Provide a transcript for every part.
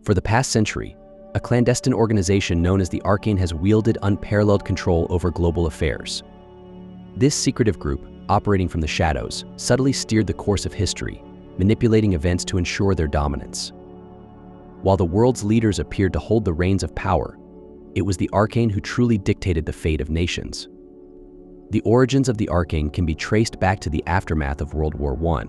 For the past century, a clandestine organization known as the Arcane has wielded unparalleled control over global affairs. This secretive group, operating from the shadows, subtly steered the course of history, manipulating events to ensure their dominance. While the world's leaders appeared to hold the reins of power, it was the Arcane who truly dictated the fate of nations. The origins of the Arcane can be traced back to the aftermath of World War I.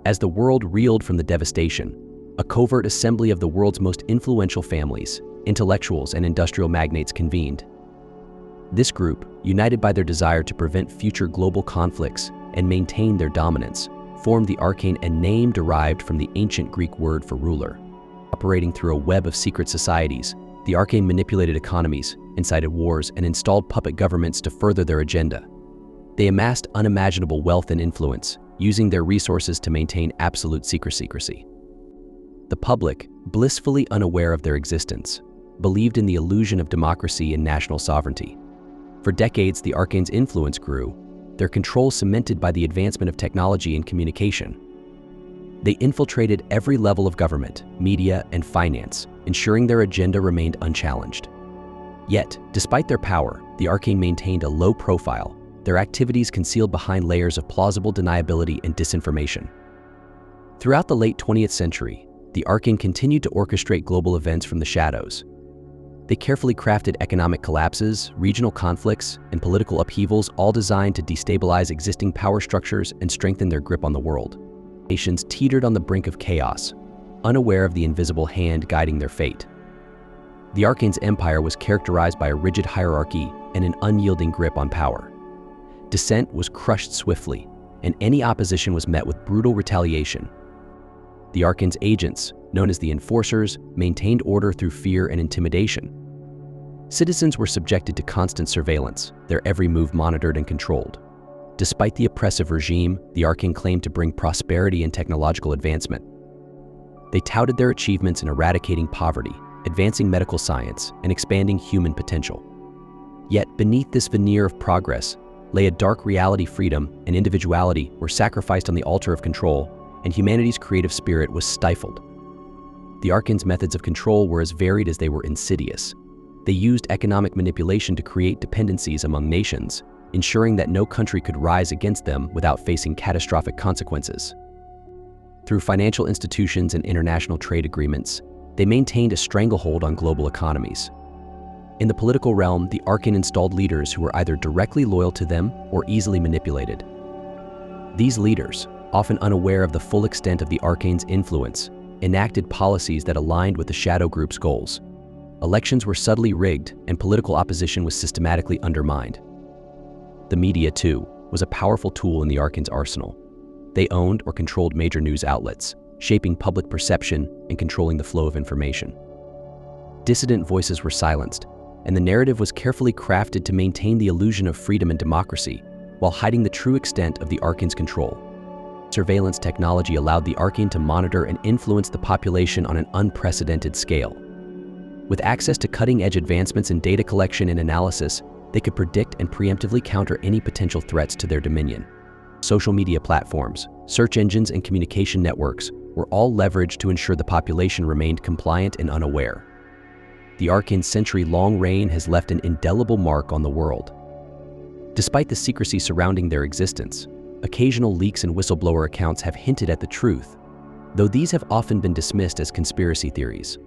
As the world reeled from the devastation, a covert assembly of the world's most influential families, intellectuals, and industrial magnates convened. This group, united by their desire to prevent future global conflicts and maintain their dominance, formed the Arcane, a name derived from the ancient Greek word for ruler. Operating through a web of secret societies, the Arcane manipulated economies, incited wars, and installed puppet governments to further their agenda. They amassed unimaginable wealth and influence, using their resources to maintain absolute secrecy. The public, blissfully unaware of their existence, believed in the illusion of democracy and national sovereignty. For decades, the Arcane's influence grew, their control cemented by the advancement of technology and communication. They infiltrated every level of government, media, and finance, ensuring their agenda remained unchallenged. Yet, despite their power, the Arcane maintained a low profile, their activities concealed behind layers of plausible deniability and disinformation. Throughout the late 20th century, the Arcane continued to orchestrate global events from the shadows. They carefully crafted economic collapses, regional conflicts, and political upheavals, all designed to destabilize existing power structures and strengthen their grip on the world. Nations teetered on the brink of chaos, unaware of the invisible hand guiding their fate. The Arcane's empire was characterized by a rigid hierarchy and an unyielding grip on power. Dissent was crushed swiftly, and any opposition was met with brutal retaliation. The Arcane's agents, known as the Enforcers, maintained order through fear and intimidation. Citizens were subjected to constant surveillance, their every move monitored and controlled. Despite the oppressive regime, the Arcane claimed to bring prosperity and technological advancement. They touted their achievements in eradicating poverty, advancing medical science, and expanding human potential. Yet, beneath this veneer of progress lay a dark reality. Freedom and individuality were sacrificed on the altar of control, and humanity's creative spirit was stifled. The Arcane's methods of control were as varied as they were insidious. They used economic manipulation to create dependencies among nations, ensuring that no country could rise against them without facing catastrophic consequences. Through financial institutions and international trade agreements, they maintained a stranglehold on global economies. In the political realm, the Arcane installed leaders who were either directly loyal to them or easily manipulated. These leaders, often unaware of the full extent of the Arcane's influence, enacted policies that aligned with the Shadow Group's goals. Elections were subtly rigged, and political opposition was systematically undermined. The media, too, was a powerful tool in the Arcane's arsenal. They owned or controlled major news outlets, shaping public perception and controlling the flow of information. Dissident voices were silenced, and the narrative was carefully crafted to maintain the illusion of freedom and democracy, while hiding the true extent of the Arcane's control. Surveillance technology allowed the Arcane to monitor and influence the population on an unprecedented scale. With access to cutting-edge advancements in data collection and analysis, they could predict and preemptively counter any potential threats to their dominion. Social media platforms, search engines, and communication networks were all leveraged to ensure the population remained compliant and unaware. The Arcane's century-long reign has left an indelible mark on the world. Despite the secrecy surrounding their existence, occasional leaks and whistleblower accounts have hinted at the truth, though these have often been dismissed as conspiracy theories.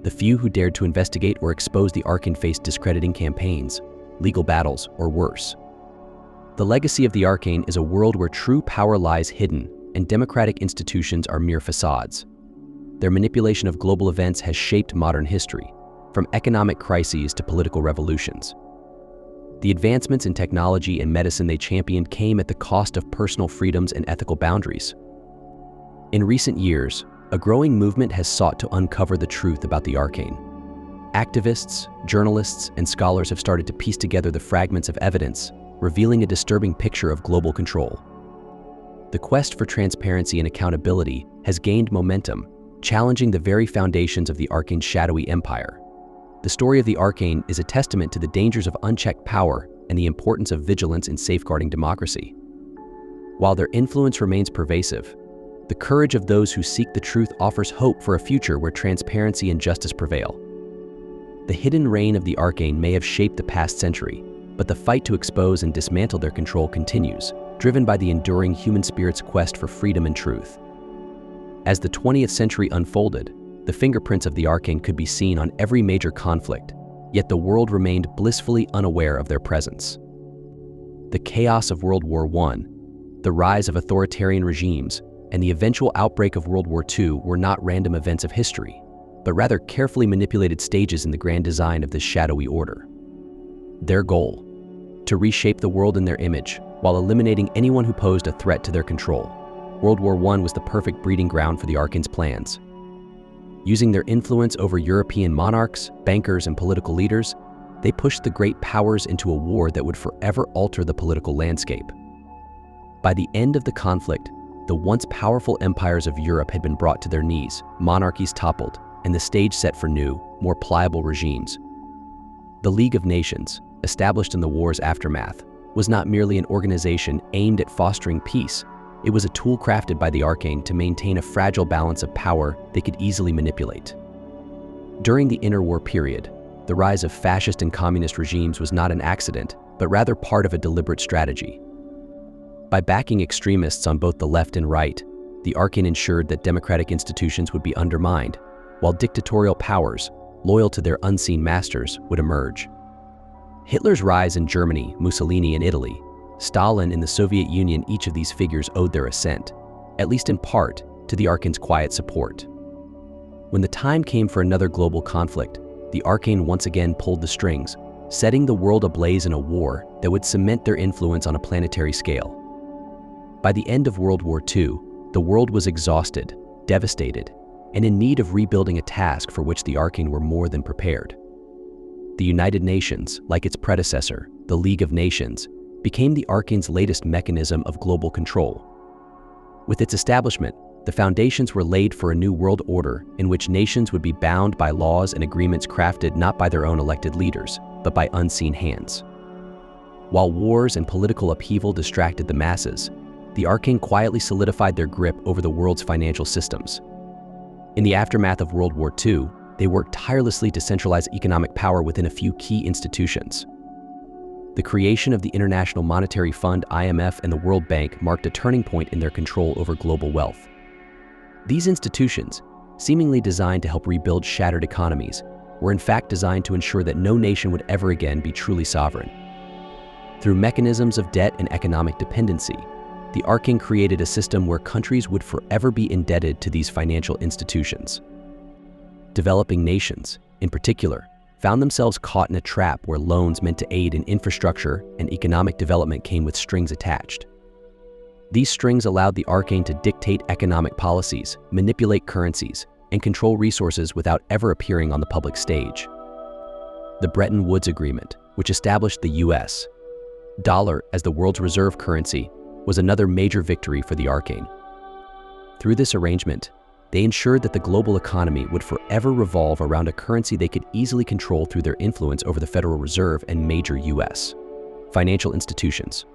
The few who dared to investigate or expose the Arcane faced discrediting campaigns, legal battles, or worse. The legacy of the Arcane is a world where true power lies hidden and democratic institutions are mere facades. Their manipulation of global events has shaped modern history, from economic crises to political revolutions. The advancements in technology and medicine they championed came at the cost of personal freedoms and ethical boundaries. In recent years, a growing movement has sought to uncover the truth about the Arcane. Activists, journalists, and scholars have started to piece together the fragments of evidence, revealing a disturbing picture of global control. The quest for transparency and accountability has gained momentum, challenging the very foundations of the Arcane's shadowy empire. The story of the Arcane is a testament to the dangers of unchecked power and the importance of vigilance in safeguarding democracy. While their influence remains pervasive, The courage of those who seek the truth offers hope for a future where transparency and justice prevail. The hidden reign of the Arcane may have shaped the past century, but the fight to expose and dismantle their control continues, driven by the enduring human spirit's quest for freedom and truth. As the 20th century unfolded, the fingerprints of the Arcane could be seen on every major conflict, yet the world remained blissfully unaware of their presence. The chaos of World War I, the rise of authoritarian regimes, and the eventual outbreak of World War II were not random events of history, but rather carefully manipulated stages in the grand design of this shadowy order. Their goal: to reshape the world in their image, while eliminating anyone who posed a threat to their control. World War I was the perfect breeding ground for the Arcane's plans. Using their influence over European monarchs, bankers, and political leaders, they pushed the great powers into a war that would forever alter the political landscape. By the end of the conflict, the once powerful empires of Europe had been brought to their knees, monarchies toppled, and the stage set for new, more pliable regimes. The League of Nations, established in the war's aftermath, was not merely an organization aimed at fostering peace. It was a tool crafted by the Arcane to maintain a fragile balance of power they could easily manipulate. During the interwar period, the rise of fascist and communist regimes was not an accident, but rather part of a deliberate strategy. By backing extremists on both the left and right, the Arcane ensured that democratic institutions would be undermined, while dictatorial powers, loyal to their unseen masters, would emerge. Hitler's rise in Germany, Mussolini in Italy, Stalin in the Soviet Union, each of these figures owed their ascent, at least in part, to the Arcane's quiet support. When the time came for another global conflict, the Arcane once again pulled the strings, setting the world ablaze in a war that would cement their influence on a planetary scale. By the end of World War II, the world was exhausted, devastated, and in need of rebuilding a task for which the Arcane were more than prepared. The United Nations, like its predecessor, the League of Nations, became the Arcane's latest mechanism of global control. With its establishment, the foundations were laid for a new world order in which nations would be bound by laws and agreements crafted not by their own elected leaders, but by unseen hands. While wars and political upheaval distracted the masses, the Arcane quietly solidified their grip over the world's financial systems. In the aftermath of World War II, they worked tirelessly to centralize economic power within a few key institutions. The creation of the International Monetary Fund (IMF) and the World Bank marked a turning point in their control over global wealth. These institutions, seemingly designed to help rebuild shattered economies, were in fact designed to ensure that no nation would ever again be truly sovereign. Through mechanisms of debt and economic dependency, the Arcane created a system where countries would forever be indebted to these financial institutions. Developing nations, in particular, found themselves caught in a trap where loans meant to aid in infrastructure and economic development came with strings attached. These strings allowed the Arcane to dictate economic policies, manipulate currencies, and control resources without ever appearing on the public stage. The Bretton Woods Agreement, which established the U.S. dollar as the world's reserve currency, was another major victory for the Arcane. Through this arrangement, they ensured that the global economy would forever revolve around a currency they could easily control through their influence over the Federal Reserve and major U.S. financial institutions.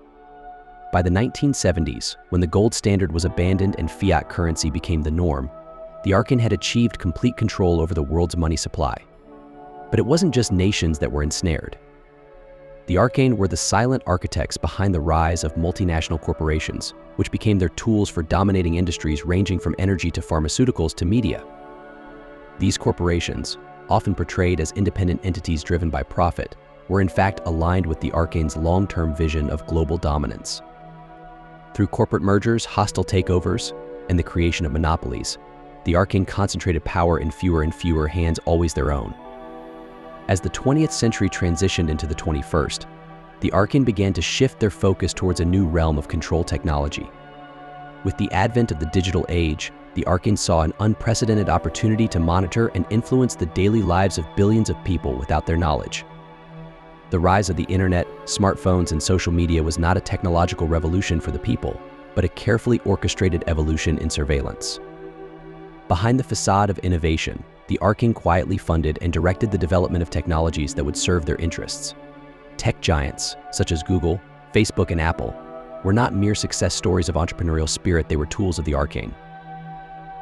By the 1970s, when the gold standard was abandoned and fiat currency became the norm, the Arcane had achieved complete control over the world's money supply. But it wasn't just nations that were ensnared. The Arcane were the silent architects behind the rise of multinational corporations, which became their tools for dominating industries ranging from energy to pharmaceuticals to media. These corporations, often portrayed as independent entities driven by profit, were in fact aligned with the Arcane's long-term vision of global dominance. Through corporate mergers, hostile takeovers, and the creation of monopolies, the Arcane concentrated power in fewer and fewer hands, always their own. As the 20th century transitioned into the 21st, the Arcane began to shift their focus towards a new realm of control technology. With the advent of the digital age, the Arcane saw an unprecedented opportunity to monitor and influence the daily lives of billions of people without their knowledge. The rise of the internet, smartphones, and social media was not a technological revolution for the people, but a carefully orchestrated evolution in surveillance. Behind the facade of innovation, the Arcane quietly funded and directed the development of technologies that would serve their interests. Tech giants, such as Google, Facebook, and Apple, were not mere success stories of entrepreneurial spirit, they were tools of the Arcane.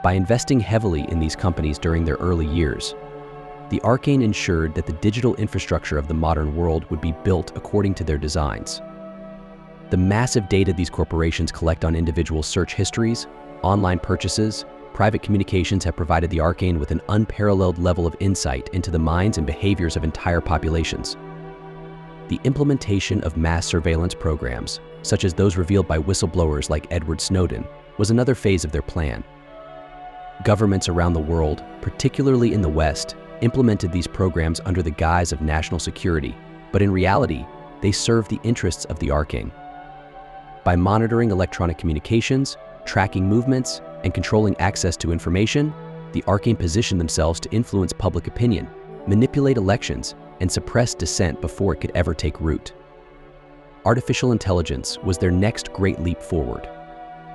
By investing heavily in these companies during their early years, the Arcane ensured that the digital infrastructure of the modern world would be built according to their designs. The massive data these corporations collect on individual search histories, online purchases, private communications have provided the Arcane with an unparalleled level of insight into the minds and behaviors of entire populations. The implementation of mass surveillance programs, such as those revealed by whistleblowers like Edward Snowden, was another phase of their plan. Governments around the world, particularly in the West, implemented these programs under the guise of national security, but in reality, they served the interests of the Arcane. By monitoring electronic communications, tracking movements, and controlling access to information, the Arcane positioned themselves to influence public opinion, manipulate elections, and suppress dissent before it could ever take root. Artificial intelligence was their next great leap forward.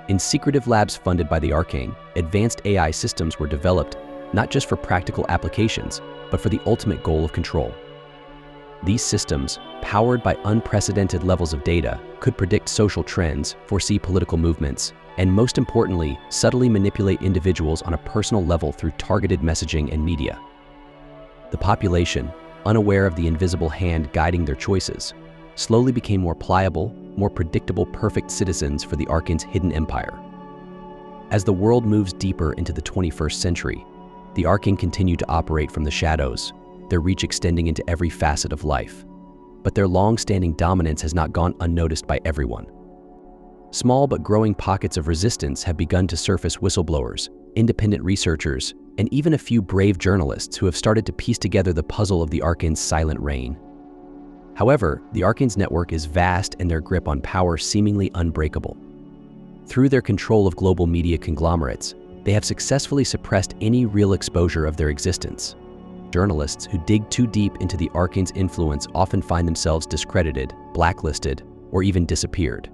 In secretive labs funded by the Arcane, advanced AI systems were developed not just for practical applications, but for the ultimate goal of control. These systems, powered by unprecedented levels of data, could predict social trends, foresee political movements, and most importantly, subtly manipulate individuals on a personal level through targeted messaging and media. The population, unaware of the invisible hand guiding their choices, slowly became more pliable, more predictable, perfect citizens for the Arcane's hidden empire. As the world moves deeper into the 21st century, the Arcane continue to operate from the shadows, their reach extending into every facet of life. But their long-standing dominance has not gone unnoticed by everyone. Small but growing pockets of resistance have begun to surface: whistleblowers, independent researchers, and even a few brave journalists who have started to piece together the puzzle of the Arcane's silent reign. However, the Arcane's network is vast and their grip on power seemingly unbreakable. Through their control of global media conglomerates, they have successfully suppressed any real exposure of their existence. Journalists who dig too deep into the Arcane's influence often find themselves discredited, blacklisted, or even disappeared.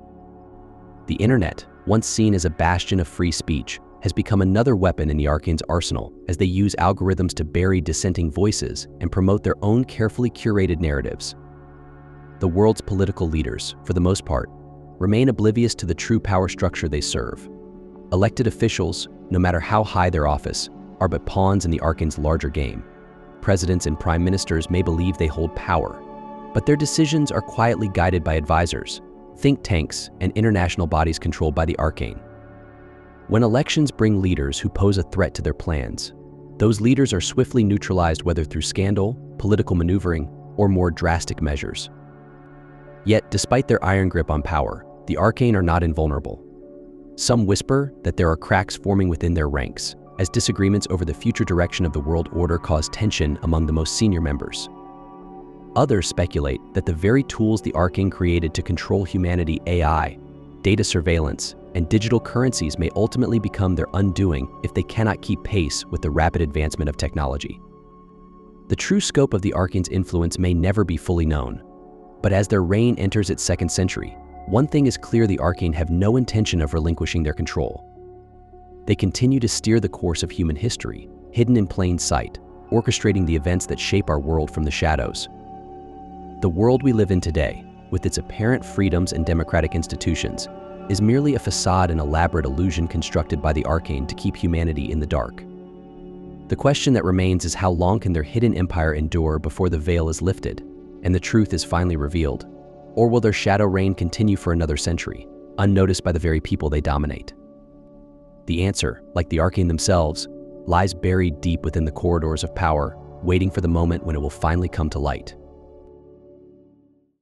The internet, once seen as a bastion of free speech, has become another weapon in the Arcane's arsenal as they use algorithms to bury dissenting voices and promote their own carefully curated narratives. The world's political leaders, for the most part, remain oblivious to the true power structure they serve. Elected officials, no matter how high their office, are but pawns in the Arcane's larger game. Presidents and prime ministers may believe they hold power, but their decisions are quietly guided by advisors, think tanks, and international bodies controlled by the Arcane. When elections bring leaders who pose a threat to their plans, those leaders are swiftly neutralized, whether through scandal, political maneuvering, or more drastic measures. Yet, despite their iron grip on power, the Arcane are not invulnerable. Some whisper that there are cracks forming within their ranks, as disagreements over the future direction of the world order cause tension among the most senior members. Others speculate that the very tools the Arcane created to control humanity, AI, data surveillance, and digital currencies, may ultimately become their undoing if they cannot keep pace with the rapid advancement of technology. The true scope of the Arcane's influence may never be fully known, but as their reign enters its second century, one thing is clear: the Arcane have no intention of relinquishing their control. They continue to steer the course of human history, hidden in plain sight, orchestrating the events that shape our world from the shadows. The world we live in today, with its apparent freedoms and democratic institutions, is merely a facade, an elaborate illusion constructed by the Arcane to keep humanity in the dark. The question that remains is, how long can their hidden empire endure before the veil is lifted and the truth is finally revealed? Or will their shadow reign continue for another century, unnoticed by the very people they dominate? The answer, like the Arcane themselves, lies buried deep within the corridors of power, waiting for the moment when it will finally come to light.